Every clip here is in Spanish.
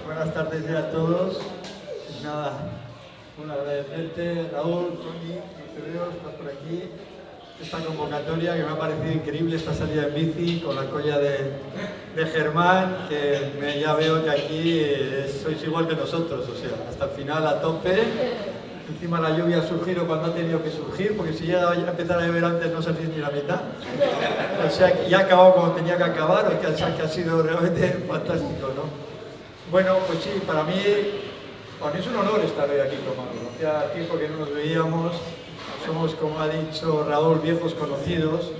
Buenas tardes ya a todos. Nada, un agradecerte, Raúl, Tony, no te veo, estás por aquí. Esta convocatoria que me ha parecido increíble, esta salida en bici con la colla de Germán, que ya veo que aquí sois igual que nosotros, o sea, hasta el final a tope. Encima la lluvia ha surgido cuando ha tenido que surgir, porque si ya empezara a llover antes no salís ni la mitad. O sea, que ya ha acabado como tenía que acabar, o sea, que ha sido realmente fantástico, ¿no? Bueno, pues sí, para mí es un honor estar hoy aquí con Manu. Hacía tiempo que no nos veíamos, somos, como ha dicho Raúl, viejos conocidos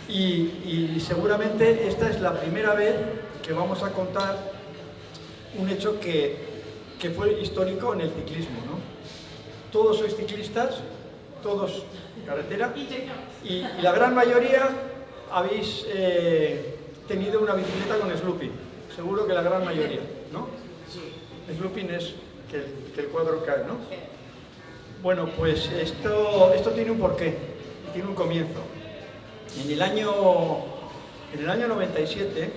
y seguramente esta es la primera vez que vamos a contar un hecho que fue histórico en el ciclismo, ¿no? Todos sois ciclistas, todos en carretera y la gran mayoría habéis tenido una bicicleta con Sloopy, seguro que la gran mayoría, ¿no? Slooping es que el cuadro cae, ¿no? Bueno, pues esto tiene un porqué, tiene un comienzo. En el año 97,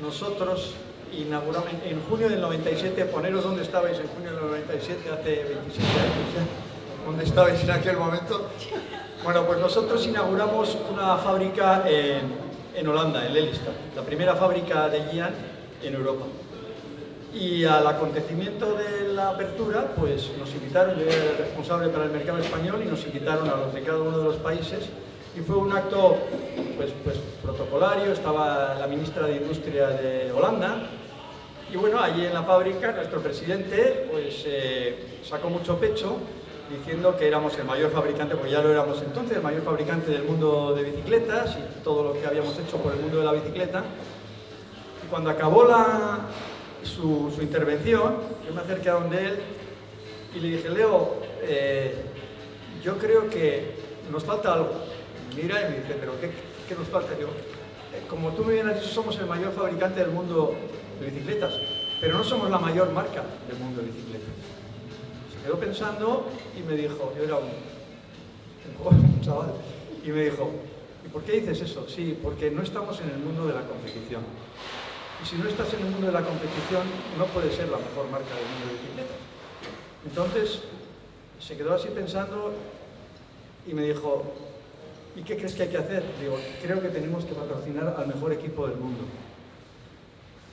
nosotros inauguramos, en junio del 97, poneros dónde estabais en junio del 97, hace 27 años ya, dónde estabais en aquel momento. Bueno, pues nosotros inauguramos una fábrica en Holanda, en Lelystad, la primera fábrica de Gian en Europa. Y al acontecimiento de la apertura, pues nos invitaron, yo era el responsable para el mercado español y nos invitaron a los de cada uno de los países y fue un acto pues protocolario, estaba la ministra de Industria de Holanda y bueno, allí en la fábrica nuestro presidente pues sacó mucho pecho diciendo que éramos el mayor fabricante, pues ya lo éramos entonces, el mayor fabricante del mundo de bicicletas y todo lo que habíamos hecho por el mundo de la bicicleta. Y cuando acabó su intervención, yo me acerqué a donde él y le dije, Leo, yo creo que nos falta algo. Mira y me dice, ¿pero qué nos falta? Digo, como tú me vienes dicho, somos el mayor fabricante del mundo de bicicletas, pero no somos la mayor marca del mundo de bicicletas. Se quedó pensando y me dijo, yo era un chaval, y me dijo, ¿y por qué dices eso? Sí, porque no estamos en el mundo de la competición. Y si no estás en el mundo de la competición, no puedes ser la mejor marca del mundo de bicicleta. Entonces, se quedó así pensando y me dijo, ¿y qué crees que hay que hacer? Digo, creo que tenemos que patrocinar al mejor equipo del mundo.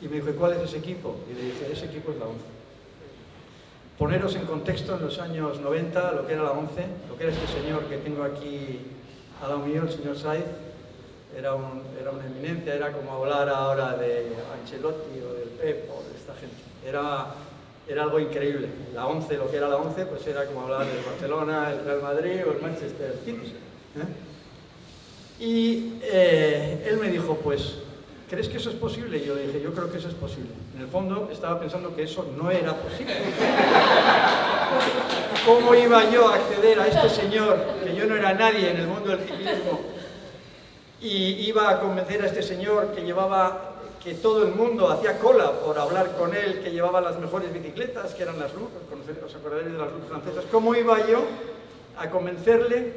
Y me dijo, ¿y cuál es ese equipo? Y le dije, ese equipo es la ONCE. Poneros en contexto en los años 90, lo que era la ONCE, lo que era este señor que tengo aquí al lado mío, el señor Saiz. Era una eminencia, era como hablar ahora de Ancelotti o del Pep o de esta gente. Era algo increíble. La ONCE, lo que era la ONCE, pues era como hablar del Barcelona, el Real Madrid o el Manchester City. Y él me dijo, pues, ¿crees que eso es posible? Y yo le dije, yo creo que eso es posible. En el fondo estaba pensando que eso no era posible. ¿Cómo iba yo a acceder a este señor, que yo no era nadie en el mundo del ciclismo, y iba a convencer a este señor que todo el mundo hacía cola por hablar con él, que llevaba las mejores bicicletas, que eran las Look, os acordaréis de las Look francesas? ¿Cómo iba yo a convencerle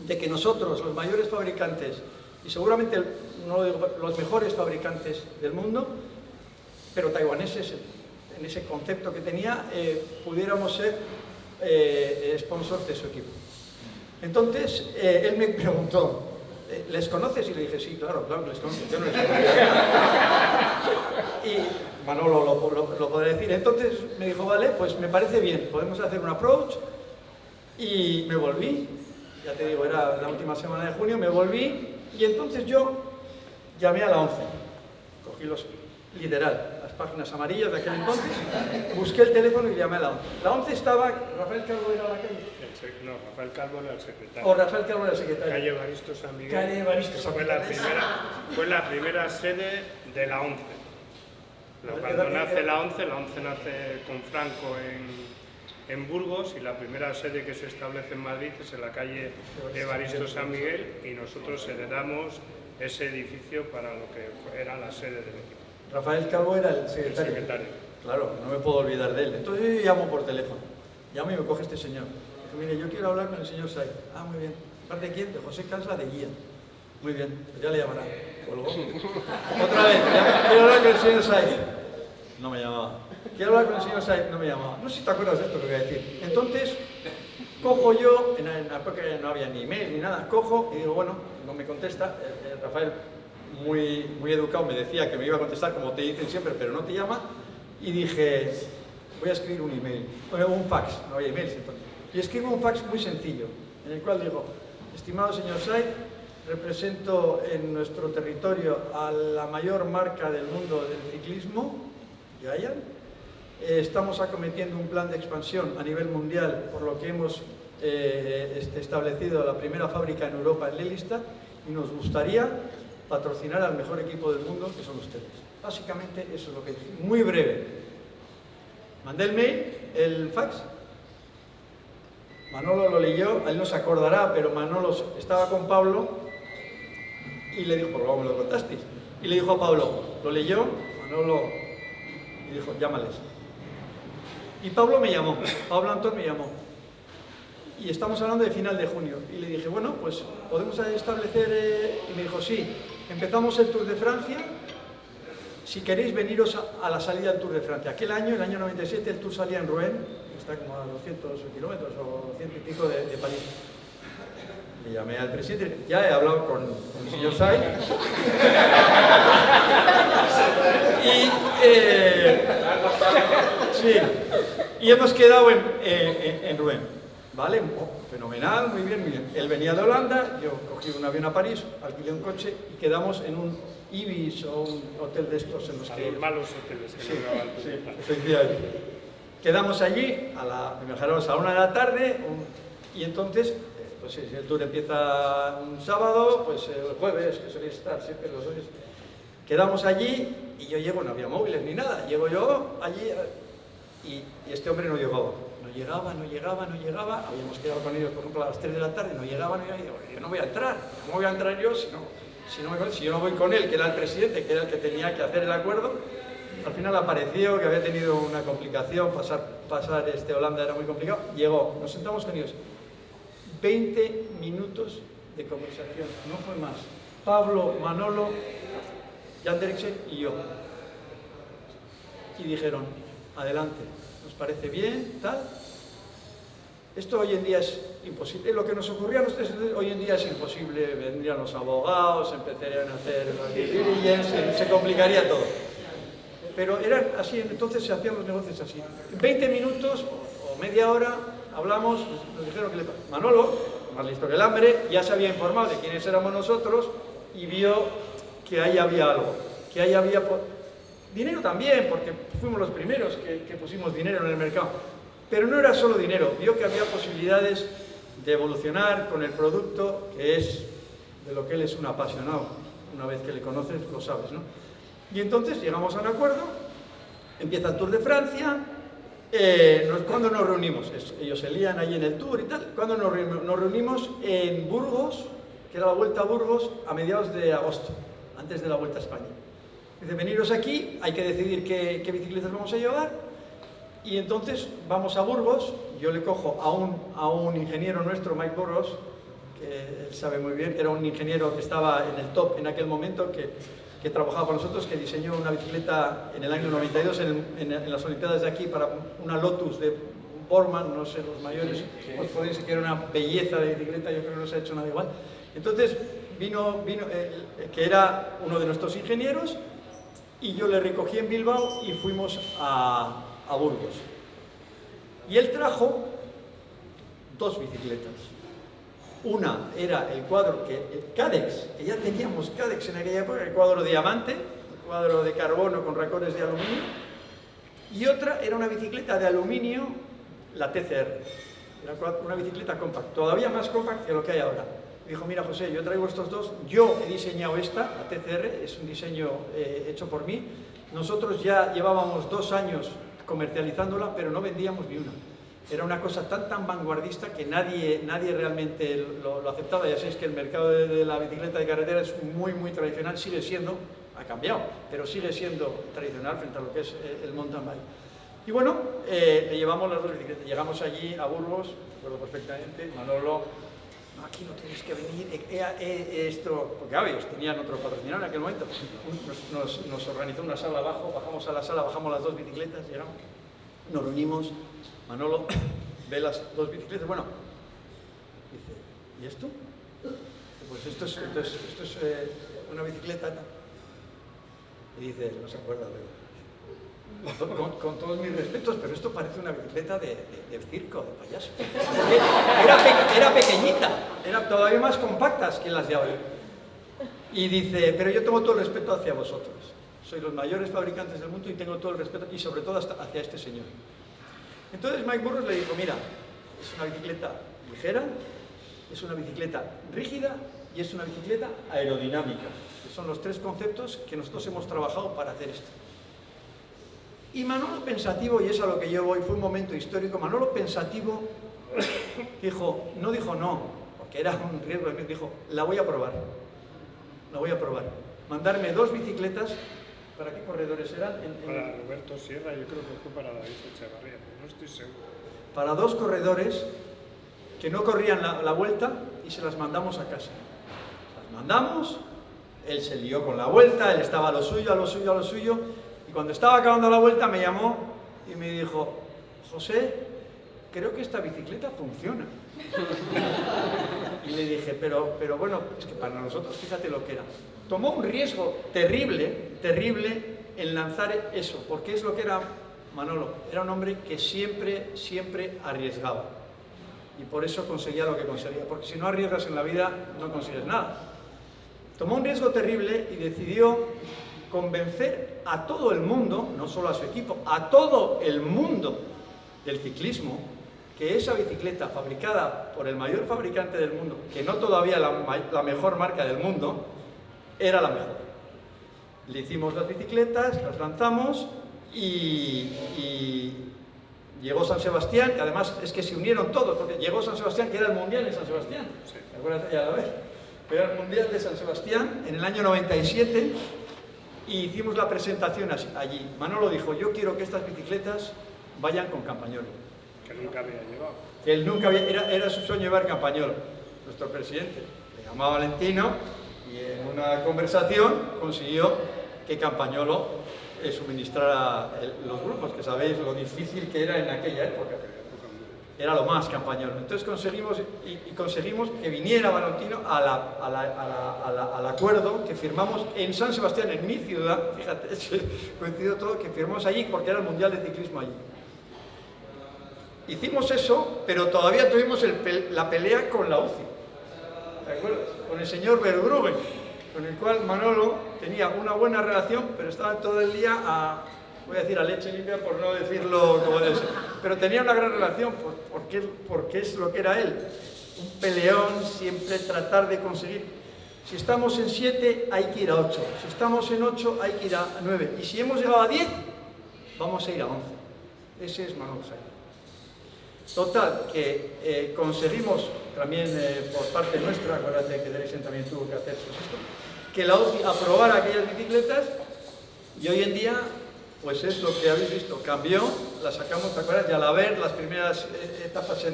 de que nosotros, los mayores fabricantes, y seguramente los mejores fabricantes del mundo, pero taiwaneses, en ese concepto que tenía, pudiéramos ser sponsors de su equipo? Entonces, él me preguntó, ¿les conoces? Y le dije, sí, claro, les conozco, yo no les conocía. Y Manolo lo podrá decir. Entonces me dijo, vale, pues me parece bien, podemos hacer un approach. Y me volví, ya te digo, era la última semana de junio, me volví y entonces yo llamé a la ONCE, cogí literal, las páginas amarillas de aquel entonces, busqué el teléfono y llamé a la ONCE. La ONCE estaba, ¿Rafael Calvo era la calle? No, Rafael Calvo era el secretario. O Rafael Calvo era el secretario. Calle Evaristo San Miguel. Calle Evaristo San Miguel. Fue la primera sede de la ONCE. Cuando nace la ONCE nace con Franco en Burgos y la primera sede que se establece en Madrid es en la calle Evaristo San Miguel y nosotros heredamos ese edificio para lo que era la sede del equipo. Rafael Calvo era el secretario. El secretario. Claro, no me puedo olvidar de él. Entonces yo llamo por teléfono. Llamo y me coge este señor. Dice, mire, yo quiero hablar con el señor Saiz. Ah, muy bien. ¿Parte de quién? De José Casla de Guía. Muy bien, pues ya le llamará. Colgó. Otra vez, quiero hablar con el señor Saiz. No me llamaba. Quiero hablar con el señor Said, no me llamaba. No sé si te acuerdas de esto que voy a decir. Entonces, cojo yo, en la época no había ni email ni nada, cojo y digo, bueno, no me contesta. Rafael, muy educado, me decía que me iba a contestar como te dicen siempre, pero no te llama. Y dije, voy a escribir un email, un fax, no había emails entonces. Y escribo un fax muy sencillo, en el cual digo, estimado señor Said, represento en nuestro territorio a la mayor marca del mundo del ciclismo, Giant. Estamos acometiendo un plan de expansión a nivel mundial, por lo que hemos establecido la primera fábrica en Europa en Lelystad, y nos gustaría patrocinar al mejor equipo del mundo, que son ustedes. Básicamente eso es lo que dije, muy breve. Mandé el mail, el fax, Manolo lo leyó, él no se acordará, pero Manolo estaba con Pablo y le dijo, por favor, me lo contasteis, y le dijo a Pablo, lo leyó, Manolo, y dijo, llámales. Y Pablo me llamó, Pablo Antón me llamó. Y estamos hablando de final de junio. Y le dije, bueno, pues podemos establecer... Y me dijo, sí, empezamos el Tour de Francia. Si queréis veniros a la salida del Tour de Francia. Aquel año, el año 97, el Tour salía en Rouen, que está como a 200 kilómetros o 100 y pico de París. Le llamé al presidente, ya he hablado con el señor Said. Sí, y hemos quedado en Rouen. ¿Vale? Fenomenal, muy bien, muy bien. Él venía de Holanda, yo cogí un avión a París, alquilé un coche y quedamos en un Ibis o un hotel de estos en los que... Los malos hoteles que sí, no daban. sí, efectivamente. Quedamos allí, me dejaron a la 1 de la tarde, y entonces, pues si el tour empieza un sábado, pues el jueves, que suele estar siempre los jueves, quedamos allí y yo llego, no había móviles ni nada, llego yo allí y este hombre no llegaba. No llegaba, habíamos quedado con ellos, por ejemplo, a las 3 de la tarde, no llegaba, yo no voy a entrar, ¿cómo voy a entrar yo si yo no voy con él, que era el presidente, que era el que tenía que hacer el acuerdo? Al final apareció que había tenido una complicación, pasar Holanda era muy complicado, llegó, nos sentamos con ellos, 20 minutos de conversación, no fue más, Pablo, Manolo, Jan Derksen y yo, y dijeron, adelante, nos parece bien, tal. Esto hoy en día es imposible. Lo que nos ocurría a nosotros hoy en día es imposible. Vendrían los abogados, empezarían a hacer las diligence, se complicaría todo. Pero era así, entonces se hacían los negocios así. 20 minutos o media hora hablamos, nos dijeron que Manolo, más listo que el hambre, ya se había informado de quiénes éramos nosotros y vio que ahí había algo, que ahí había dinero también, porque fuimos los primeros que pusimos dinero en el mercado. Pero no era solo dinero, vio que había posibilidades de evolucionar con el producto, que es de lo que él es un apasionado. Una vez que le conoces, lo sabes, ¿no? Y entonces llegamos a un acuerdo, empieza el Tour de Francia. ¿Cuándo nos reunimos? Ellos se lían ahí en el Tour y tal. ¿Cuándo nos reunimos? Nos reunimos en Burgos, que era la Vuelta a Burgos, a mediados de agosto, antes de la Vuelta a España. Dice, veniros aquí, hay que decidir qué bicicletas vamos a llevar. Y entonces vamos a Burgos, yo le cojo a un ingeniero nuestro, Mike Burgos, que él sabe muy bien, era un ingeniero que estaba en el top en aquel momento, que trabajaba con nosotros, que diseñó una bicicleta en el año 92 en las Olimpiadas de aquí para una Lotus de Borman, no sé, los mayores, os podéis decir que era una belleza de bicicleta, yo creo que no se ha hecho nada igual. Entonces vino que era uno de nuestros ingenieros, y yo le recogí en Bilbao y fuimos a Burgos. Y él trajo 2 bicicletas. Una era el cuadro, el Cadex, que ya teníamos Cadex en aquella época, el cuadro diamante, el cuadro de carbono con racones de aluminio. Y otra era una bicicleta de aluminio, la TCR. Era una bicicleta compact, todavía más compact que lo que hay ahora. Me dijo, mira José, yo traigo estos 2, yo he diseñado esta, la TCR, es un diseño hecho por mí. Nosotros ya llevábamos 2 años comercializándola, pero no vendíamos ni una. Era una cosa tan vanguardista que nadie realmente lo aceptaba. Ya sabéis que el mercado de la bicicleta de carretera es muy tradicional, sigue siendo, ha cambiado, pero sigue siendo tradicional frente a lo que es el mountain bike. Y bueno, le llevamos las 2 bicicletas, llegamos allí a Burgos, recuerdo perfectamente, Manolo no, aquí no tienes que venir, esto, porque claro, ellos tenían otro patrocinador en aquel momento, nos organizó una sala abajo, bajamos a la sala, bajamos las 2 bicicletas, llegamos, nos reunimos, Manolo ve las 2 bicicletas, bueno, dice, ¿y esto? Pues esto es una bicicleta, ¿no? Y dice, no se acuerda, con todos mis respetos, pero esto parece una bicicleta de circo, de payaso. Era pequeñita, era todavía más compactas que las de ahora. Y dice, pero yo tengo todo el respeto hacia vosotros. Sois los mayores fabricantes del mundo y tengo todo el respeto, y sobre todo hacia este señor. Entonces Mike Burrows le dijo, mira, es una bicicleta ligera, es una bicicleta rígida y es una bicicleta aerodinámica. Que son los 3 conceptos que nosotros hemos trabajado para hacer esto. Y Manolo pensativo, y es a lo que yo voy, fue un momento histórico, Manolo pensativo no dijo no, porque era un riesgo, dijo, la voy a probar, mandarme 2 bicicletas, ¿para qué corredores eran? Para Roberto Sierra, yo creo que fue para David Echevarría, no estoy seguro. Para 2 corredores que no corrían la vuelta y se las mandamos a casa. Las mandamos, él se lió con la vuelta, él estaba a lo suyo, y cuando estaba acabando la vuelta me llamó y me dijo, José, creo que esta bicicleta funciona. Y le dije, pero bueno, es que para nosotros fíjate lo que era. Tomó un riesgo terrible en lanzar eso, porque es lo que era Manolo, era un hombre que siempre arriesgaba. Y por eso conseguía lo que conseguía, porque si no arriesgas en la vida no consigues nada. Tomó un riesgo terrible y decidió convencer a todo el mundo, no solo a su equipo, a todo el mundo del ciclismo, que esa bicicleta fabricada por el mayor fabricante del mundo, que no todavía la mejor marca del mundo, era la mejor. Le hicimos las bicicletas, las lanzamos y llegó San Sebastián, que además es que se unieron todos, porque llegó San Sebastián, que era el Mundial de San Sebastián. Sí. ¿Te acuerdas? Ya lo ves. Era el Mundial de San Sebastián en el año 97 y hicimos la presentación allí. Manolo dijo, yo quiero que estas bicicletas vayan con Campagnolo. Que nunca había llevado. Que él nunca había, era su sueño llevar Campagnolo, nuestro presidente. Le llamó a Valentino y en una conversación consiguió que Campagnolo suministrara los grupos, que sabéis lo difícil que era en aquella época. Era lo más Campagnolo. Entonces conseguimos que viniera Valentino al acuerdo que firmamos en San Sebastián, en mi ciudad, fíjate, coincidió todo, que firmamos allí porque era el Mundial de Ciclismo allí. Hicimos eso, pero todavía tuvimos la pelea con la UCI, ¿te acuerdas? Con el señor Verbruggen, con el cual Manolo tenía una buena relación, pero estaba todo el día voy a decir a leche limpia por no decirlo como debe ser, pero tenía una gran relación porque es lo que era él, un peleón, siempre tratar de conseguir. Si estamos en 7 hay que ir a 8, si estamos en 8 hay que ir a 9 y si hemos llegado a 10 vamos a ir a 11. Ese es Manolo Saiz. Total, que conseguimos también por parte nuestra, acuérdate que Deresen también tuvo que hacer esto, que la UCI aprobara aquellas bicicletas y hoy en día pues es lo que habéis visto, cambió, la sacamos, ¿te acuerdas? De Alaber, las primeras etapas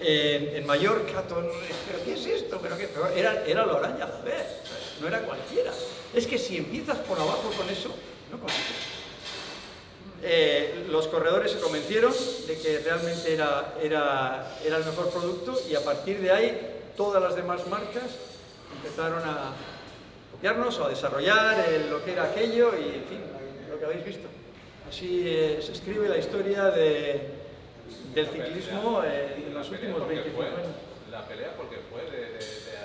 en Mallorca, todo, ¿pero qué es esto? Pero era la Orange Alaber, no era cualquiera. Es que si empiezas por abajo con eso, no consigues. Los corredores se convencieron de que realmente era el mejor producto y a partir de ahí todas las demás marcas empezaron a copiarnos o a desarrollar lo que era aquello y en fin, lo que habéis visto. Así se escribe la historia del ciclismo en los últimos 25 años. ¿La pelea por qué fue? ¿De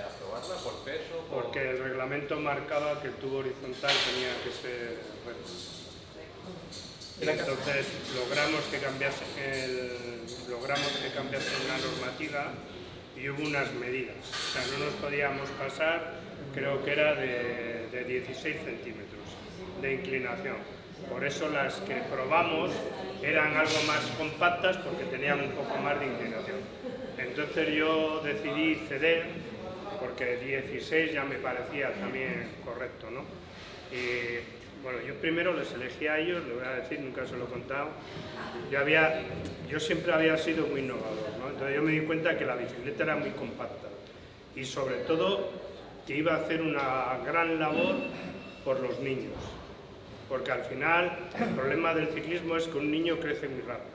aprobarla por peso? Porque el reglamento marcaba que el tubo horizontal tenía que ser recto. Entonces logramos que cambiase la normativa y hubo unas medidas. O sea, no nos podíamos pasar, creo que era de 16 centímetros de inclinación. Por eso las que probamos eran algo más compactas porque tenían un poco más de inclinación. Entonces yo decidí ceder porque 16 ya me parecía también correcto, ¿no? Y Bueno, yo primero les elegí a ellos, lo voy a decir, nunca se lo he contado. Yo siempre había sido muy innovador, ¿no? Entonces yo me di cuenta que la bicicleta era muy compacta y sobre todo que iba a hacer una gran labor por los niños. Porque al final el problema del ciclismo es que un niño crece muy rápido.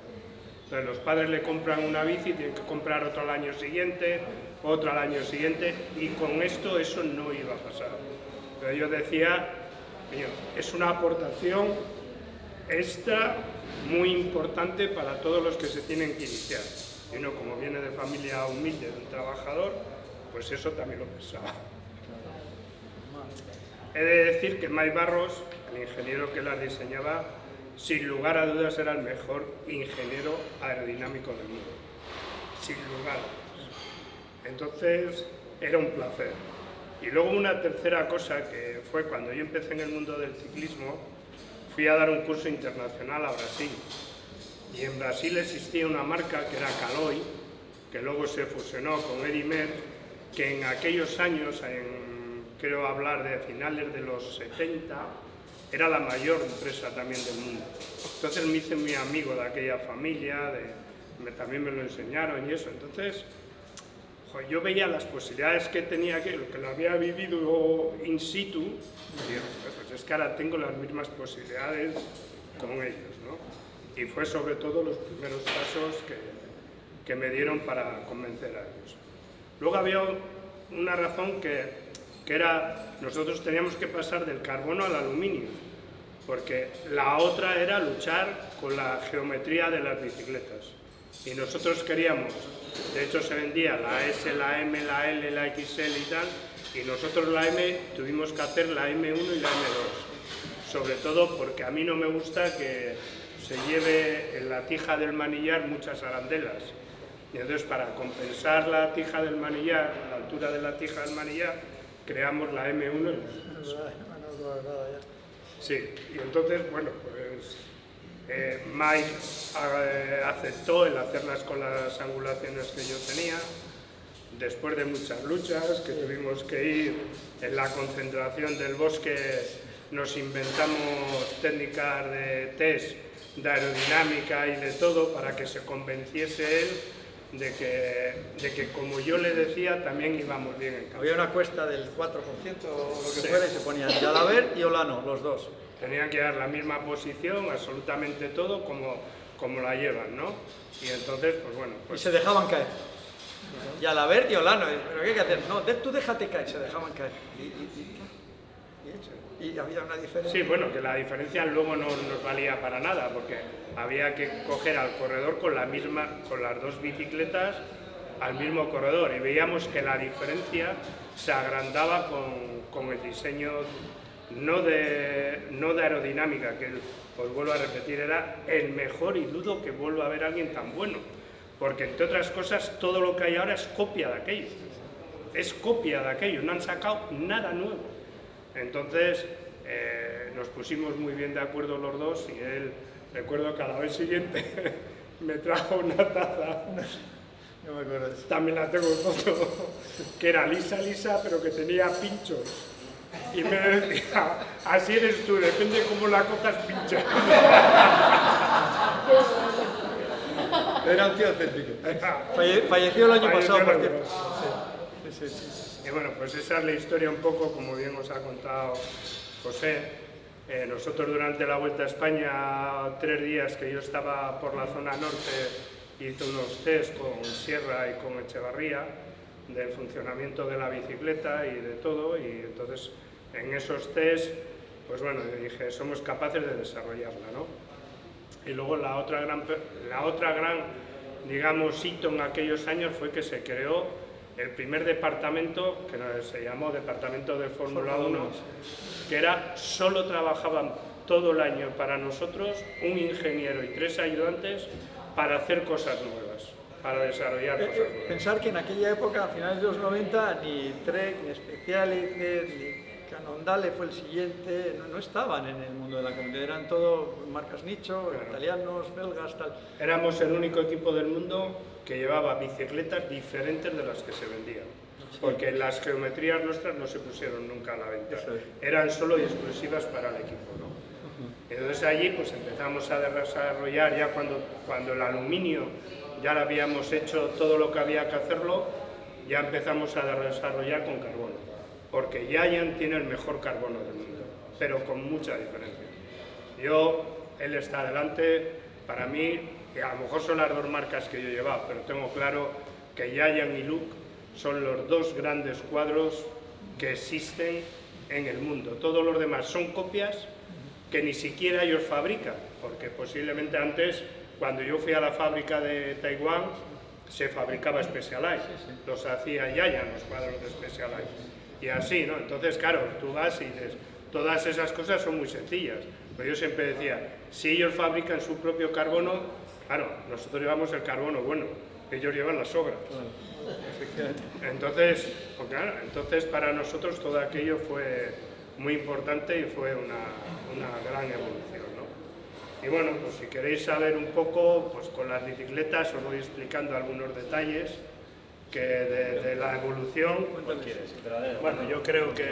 Entonces los padres le compran una bici, tienen que comprar otra al año siguiente, otra al año siguiente, y con esto eso no iba a pasar. Pero yo decía, es una aportación extra muy importante para todos los que se tienen que iniciar. Y uno, como viene de familia humilde, de un trabajador, pues eso también lo pensaba. He de decir que Mike Barros, el ingeniero que las diseñaba, sin lugar a dudas era el mejor ingeniero aerodinámico del mundo. Sin lugar a dudas. Entonces, era un placer. Y luego una tercera cosa que fue cuando yo empecé en el mundo del ciclismo, fui a dar un curso internacional a Brasil. Y en Brasil existía una marca que era Caloi, que luego se fusionó con Edimer, que en aquellos años, creo hablar de finales de los 70, era la mayor empresa también del mundo. Entonces me hice muy amigo de aquella familia, también me lo enseñaron y eso. Entonces, yo veía las posibilidades que tenía, que lo había vivido in situ, y digo, pues es que ahora tengo las mismas posibilidades con ellos, ¿no? Y fue sobre todo los primeros pasos que me dieron para convencer a ellos. Luego había una razón que era, nosotros teníamos que pasar del carbono al aluminio, porque la otra era luchar con la geometría de las bicicletas. Y nosotros queríamos, de hecho se vendía la S, la M, la L, la XL y tal, y nosotros la M tuvimos que hacer la M1 y la M2. Sobre todo porque a mí no me gusta que se lleve en la tija del manillar muchas arandelas. Y entonces para compensar la tija del manillar, la altura de la tija del manillar, creamos la M1 y la M2. Sí, y entonces, bueno, pues Mike aceptó el hacerlas con las angulaciones que yo tenía. Después de muchas luchas, que tuvimos que ir en la concentración del bosque, nos inventamos técnicas de test, de aerodinámica y de todo para que se convenciese él de que como yo le decía, también íbamos bien en camino. Había una cuesta del 4% o lo que fuera y se ponían Jalabert y Olano, los dos. Tenían que dar la misma posición, absolutamente todo, como la llevan, ¿no? Y entonces, pues bueno... Pues... Y se dejaban caer. Jalabert y Olano, ¿pero qué hay que hacer? No, tú déjate caer, se dejaban caer. Y había una diferencia. Sí, bueno, que la diferencia luego no nos valía para nada, porque había que coger al corredor con las dos bicicletas al mismo corredor, y veíamos que la diferencia se agrandaba con el diseño no de aerodinámica, que os vuelvo a repetir, era el mejor, y dudo que vuelva a haber alguien tan bueno, porque entre otras cosas todo lo que hay ahora es copia de aquello, no han sacado nada nuevo. Entonces nos pusimos muy bien de acuerdo los dos, y él, recuerdo que a la vez siguiente me trajo una taza, no me acuerdo de eso. También la tengo en foto, que era lisa, pero que tenía pinchos. Y me decía, así eres tú, depende cómo la cojas pincha. Era un tío auténtico. Falleció el año pasado, por cierto. Sí. Y bueno, pues esa es la historia un poco, como bien os ha contado José. Nosotros durante la Vuelta a España, 3 días que yo estaba por la zona norte, hice unos test con Sierra y con Echevarría del funcionamiento de la bicicleta y de todo, y entonces en esos test, pues bueno, dije, somos capaces de desarrollarla, ¿no? Y luego la otra gran, digamos, hito en aquellos años fue que se creó el primer departamento, que se llamó Departamento de Fórmula 1, que era, solo trabajaban todo el año para nosotros un ingeniero y 3 ayudantes para hacer cosas nuevas, para desarrollar cosas nuevas. Pensar que en aquella época, a finales de los 90, ni Trek, ni Specialized, ni Cannondale fue el siguiente, no estaban en el mundo de la comunidad, eran todo marcas nicho, claro, italianos, belgas, tal. Éramos el único equipo del mundo que llevaba bicicletas diferentes de las que se vendían, sí, porque las geometrías nuestras no se pusieron nunca a la venta, eran solo y exclusivas para el equipo, ¿no? Entonces allí pues empezamos a desarrollar, ya cuando el aluminio ya lo habíamos hecho todo lo que había que hacerlo, ya empezamos a desarrollar con carbono, porque Giant tiene el mejor carbono del mundo, pero con mucha diferencia. Él está adelante, para mí, y a lo mejor son las dos marcas que yo he llevado, pero tengo claro que Giant y Look son los dos grandes cuadros que existen en el mundo. Todos los demás son copias que ni siquiera ellos fabrican, porque posiblemente antes, cuando yo fui a la fábrica de Taiwán, se fabricaba Specialized, los hacía Giant, los cuadros de Specialized, y así, ¿no? Entonces, claro, tú vas y dices, todas esas cosas son muy sencillas, pero yo siempre decía, si ellos fabrican su propio carbono, claro, nosotros llevamos el carbono bueno, ellos llevan la sobra. Entonces, pues claro, entonces para nosotros todo aquello fue muy importante y fue una gran evolución, ¿no? Y bueno, pues si queréis saber un poco, pues con las bicicletas os voy explicando algunos detalles que de la evolución. ¿Cuál quieres? Bueno, yo creo que